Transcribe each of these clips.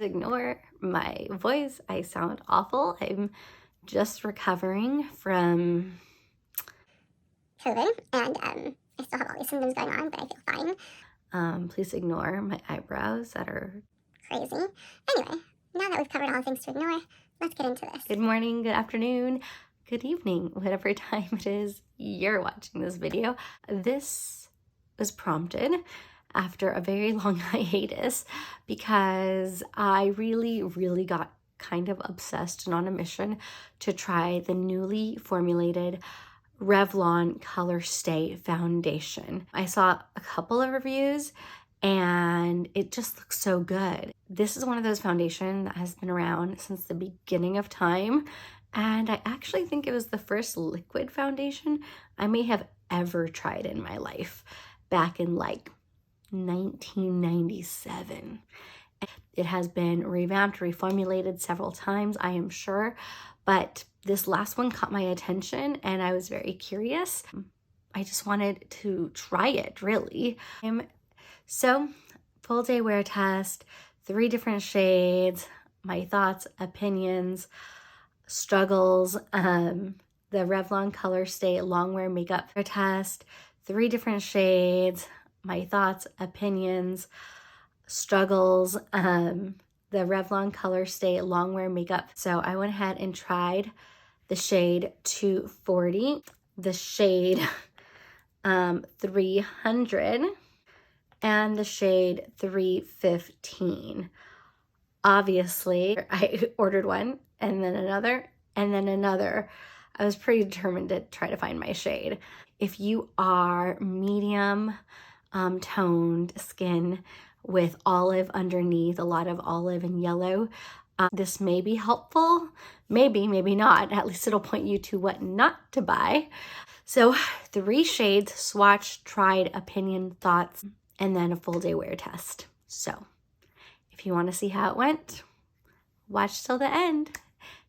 Ignore my voice. I sound awful. I'm just recovering from COVID, and I still have all these symptoms going on, but I feel fine. Please ignore my eyebrows that are crazy. Anyway, now that we've covered all the things to ignore, let's get into this. Good morning, good afternoon, good evening, whatever time it is you're watching this video. This was prompted after a very long hiatus because I really got kind of obsessed and on a mission to try the newly formulated Revlon Colorstay Foundation. I saw a couple of reviews and it just looks so good. This is one of those foundations that has been around since the beginning of time, and I actually think it was the first liquid foundation I may have ever tried in my life back in like 1997. It has been revamped, reformulated several times, I am sure, but this last one caught my attention and I was very curious. I just wanted to try it, really. So, full day wear test, 3 different shades, my thoughts, opinions, struggles, the Revlon Colorstay long wear makeup wear test, 3 different shades, my thoughts, opinions, struggles, the Revlon Colorstay long wear makeup. So I went ahead and tried the shade 240, the shade 300, and the shade 315. Obviously, I ordered one and then another and then another. I was pretty determined to try to find my shade. If you are medium toned skin with olive underneath, a lot of olive and yellow, this may be helpful. Maybe not. At least it'll point you to what not to buy. So 3 shades, swatch, tried, opinion, thoughts, and then a full day wear test. So if you want to see how it went, watch till the end.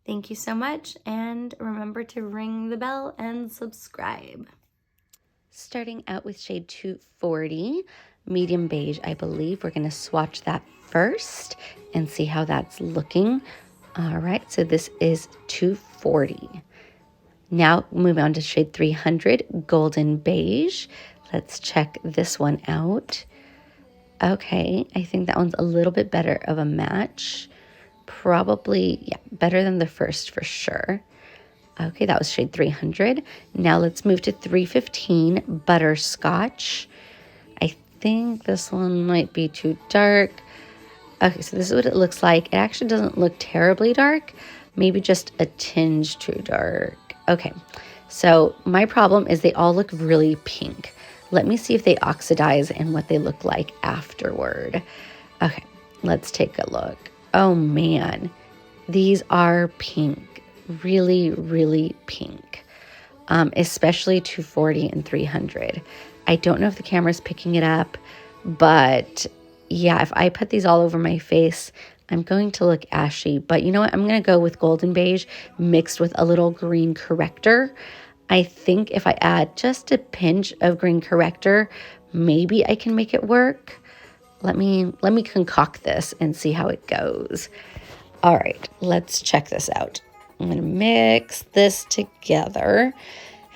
Thank you so much, and remember to ring the bell and subscribe. Starting out with shade 240, medium beige, I believe. We're going to swatch that first and see how that's looking. All right, so this is 240. Now moving on to shade 300, golden beige. Let's check this one out. Okay, I think that one's a little bit better of a match. Probably, yeah, better than the first for sure. Okay, that was shade 300. Now let's move to 315, butterscotch. I think this one might be too dark. Okay, so this is what it looks like. It actually doesn't look terribly dark, maybe just a tinge too dark. Okay, so my problem is they all look really pink. Let me see if they oxidize and what they look like afterward. Okay, let's take a look. Oh man, these are pink, really pink, especially 240 and 300. I don't know if the camera's picking it up, but yeah, if I put these all over my face, I'm going to look ashy. But you know what? I'm going to go with golden beige mixed with a little green corrector. I think if I add just a pinch of green corrector, maybe I can make it work. Let me concoct this and see how it goes. All right, let's check this out. I'm going to mix this together,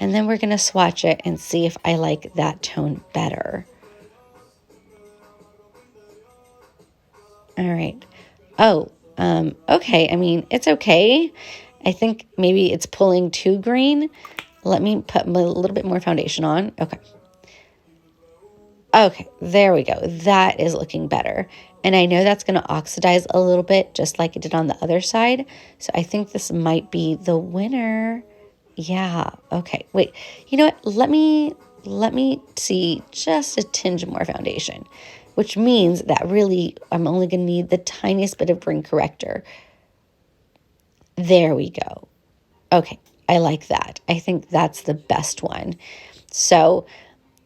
and then we're going to swatch it and see if I like that tone better. All right. Oh, okay. I mean, it's okay. I think maybe it's pulling too green. Let me put a little bit more foundation on. Okay. Okay, there we go. That is looking better. And I know that's going to oxidize a little bit, just like it did on the other side. So I think this might be the winner. Yeah, okay. Wait, you know what? Let me see just a tinge more foundation, which means that really I'm only going to need the tiniest bit of green corrector. There we go. Okay, I like that. I think that's the best one. So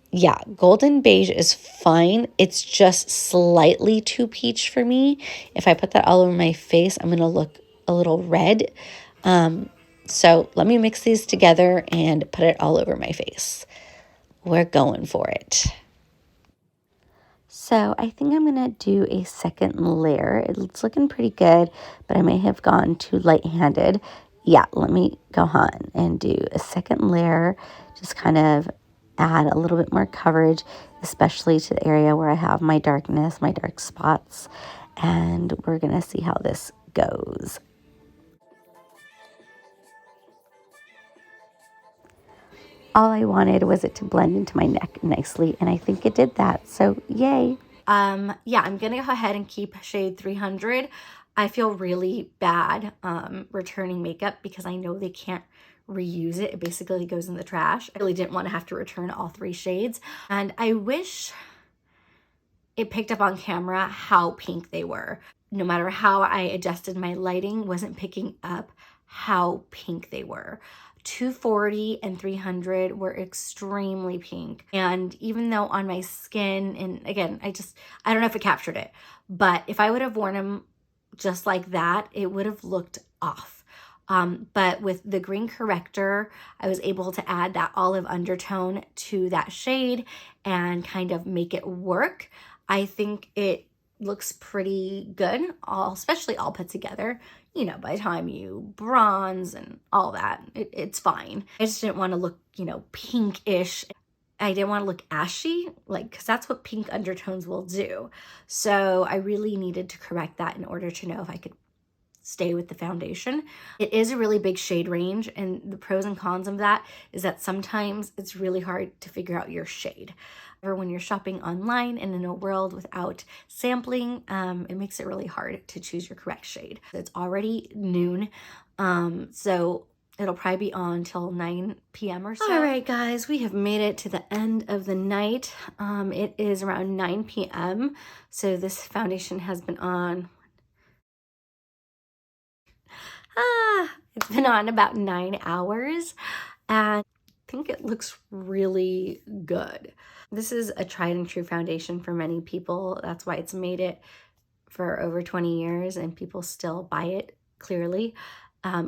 yeah, golden beige is fine. It's just slightly too peach for me. If I put that all over my face, I'm going to look a little red. So let me mix these together and put it all over my face. We're going for it. So I think I'm going to do a second layer. It's looking pretty good, but I may have gone too light-handed. Yeah, let me go on and do a second layer, just kind of add a little bit more coverage, especially to the area where I have my darkness, my dark spots, and we're going to see how this goes. All I wanted was it to blend into my neck nicely, and I think it did that, so yay. Yeah, I'm gonna go ahead and keep shade 300. I feel really bad returning makeup because I know they can't reuse it. It basically goes in the trash. I really didn't want to have to return all 3 shades. And I wish it picked up on camera how pink they were. No matter how I adjusted my lighting, wasn't picking up how pink they were. 240 and 300 were extremely pink. And even though on my skin, and again, I don't know if it captured it, but if I would have worn them just like that, it would have looked off. But with the green corrector, I was able to add that olive undertone to that shade and kind of make it work. I think it looks pretty good, especially all put together. You know, by the time you bronze and all that, it's fine. I just didn't want to look, you know, pinkish. I didn't want to look ashy, like, because that's what pink undertones will do. So I really needed to correct that in order to know if I could stay with the foundation. It is a really big shade range, and the pros and cons of that is that sometimes it's really hard to figure out your shade. Or when you're shopping online and in a world without sampling, it makes it really hard to choose your correct shade. It's already noon, so it'll probably be on till 9 p.m. or so. All right, guys, we have made it to the end of the night. It is around 9 p.m. So this foundation has been on, it's been on about 9 hours, and I think it looks really good. This is a tried and true foundation for many people. That's why it's made it for over 20 years and people still buy it, clearly,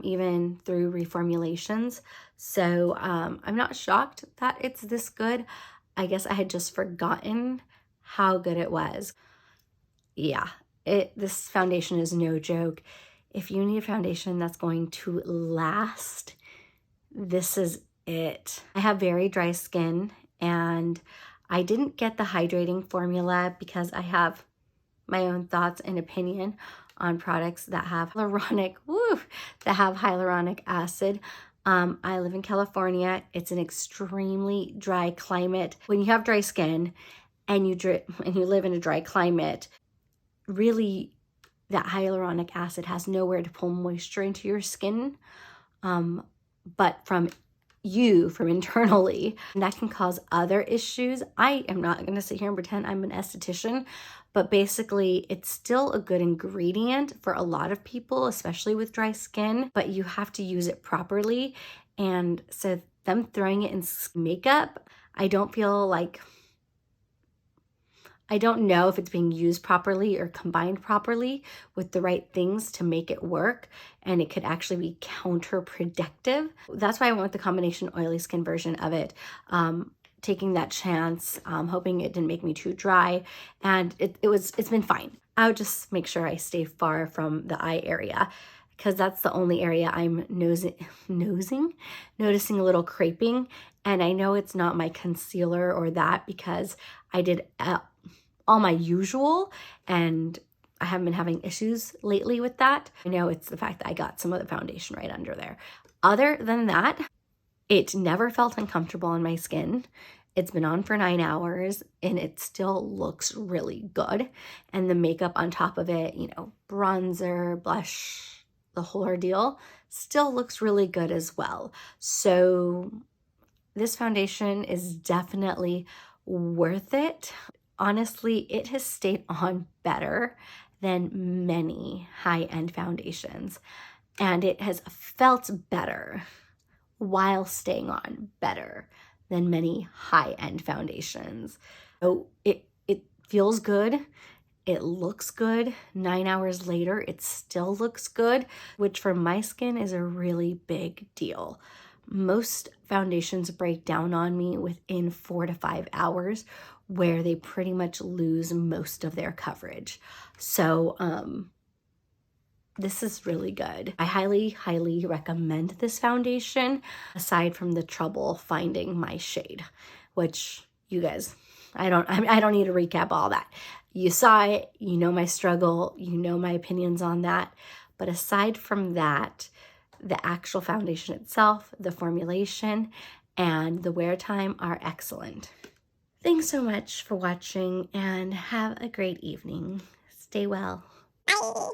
even through reformulations. So I'm not shocked that it's this good. I guess I had just forgotten how good it was. Yeah, this foundation is no joke. If you need a foundation that's going to last, this is it. I have very dry skin, and I didn't get the hydrating formula because I have my own thoughts and opinion on products that have hyaluronic acid. I live in California. It's an extremely dry climate. When you have dry skin and you live in a dry climate, really that hyaluronic acid has nowhere to pull moisture into your skin, but from internally, and that can cause other issues. I am not going to sit here and pretend I'm an esthetician, but basically it's still a good ingredient for a lot of people, especially with dry skin, but you have to use it properly. And so them throwing it in makeup, I don't know if it's being used properly or combined properly with the right things to make it work, and it could actually be counterproductive. That's why I went with the combination oily skin version of it, taking that chance, hoping it didn't make me too dry, and it's been fine. I would just make sure I stay far from the eye area, because that's the only area I'm noticing a little creping. And I know it's not my concealer or that, because I did all my usual, and I haven't been having issues lately with that. I know it's the fact that I got some of the foundation right under there. Other than that, it never felt uncomfortable on my skin. It's been on for 9 hours and it still looks really good. And the makeup on top of it, you know, bronzer, blush, the whole ordeal, still looks really good as well. So this foundation is definitely worth it. Honestly, it has stayed on better than many high-end foundations, and it has felt better while staying on better than many high-end foundations. So it feels good. It looks good. 9 hours later, it still looks good, which for my skin is a really big deal. Most foundations break down on me within 4 to 5 hours, where they pretty much lose most of their coverage. So this is really good. I highly, highly recommend this foundation, aside from the trouble finding my shade, which you guys, I don't need to recap all that. You saw it, you know my struggle, you know my opinions on that. But aside from that, the actual foundation itself, the formulation, and the wear time are excellent. Thanks so much for watching and have a great evening. Stay well. Bye.